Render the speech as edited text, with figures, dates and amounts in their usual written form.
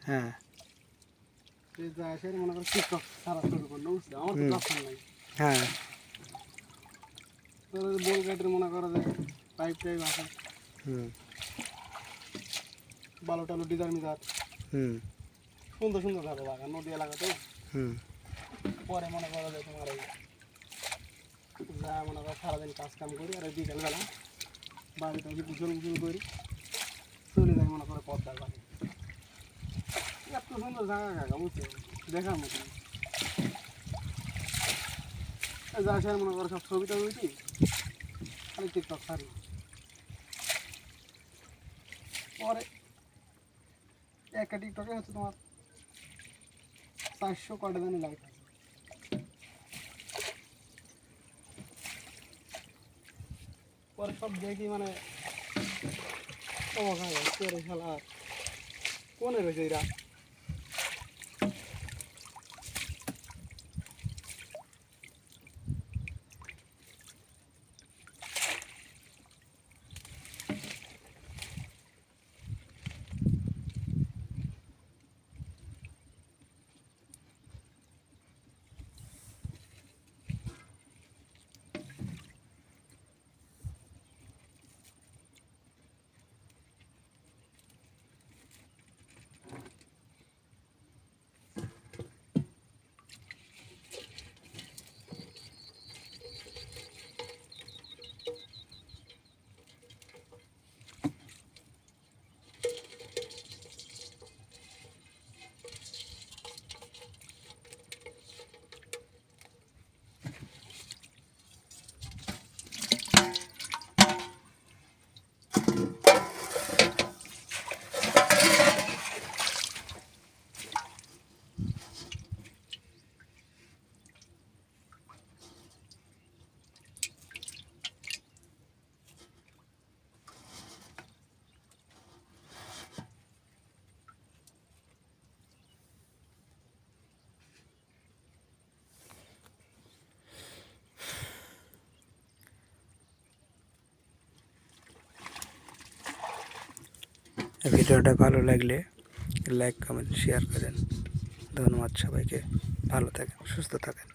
হ্যাঁ যা এসে মনে করো টিকটক সারা শুরু করলো, বুঝছো? আমার তো প্ল্যাটফর্ম নাই। হ্যাঁ তোর বল গাড়ির মনে করো যে পাইপ টাইপ আছে, বালু টালু ডিজার মিজার সুন্দর সুন্দর ভাবে লাগা, নদী এলাকা তো। পরে মনে করো যে তোমার এই যা মনে করো সারাদিন কাজ কাম করি, আর বিকেলবেলা বাড়িতে এসে গোসল গোসল করি, চলে যাই মনে করো পদ্মার বাড়ি। এত সুন্দর জায়গা কাকা, বুঝছো? দেখার মতো যা সে মনে করো সব ছবিটা উঠি, খালি টিকটক সারি। পরে একটা টিকটকে হচ্ছে তোমার 400 কয়টা জানি লাইক আছে। পরে সব দেখি মানে অবাক হয়ে যাচ্ছে, রে খেলা কোনে রয়েছে এরা। ভিডিওটা ভালো লাগলে লাইক কমেন্ট শেয়ার করেন। ধন্যবাদ সবাইকে। ভালো থাকেন, সুস্থ থাকেন।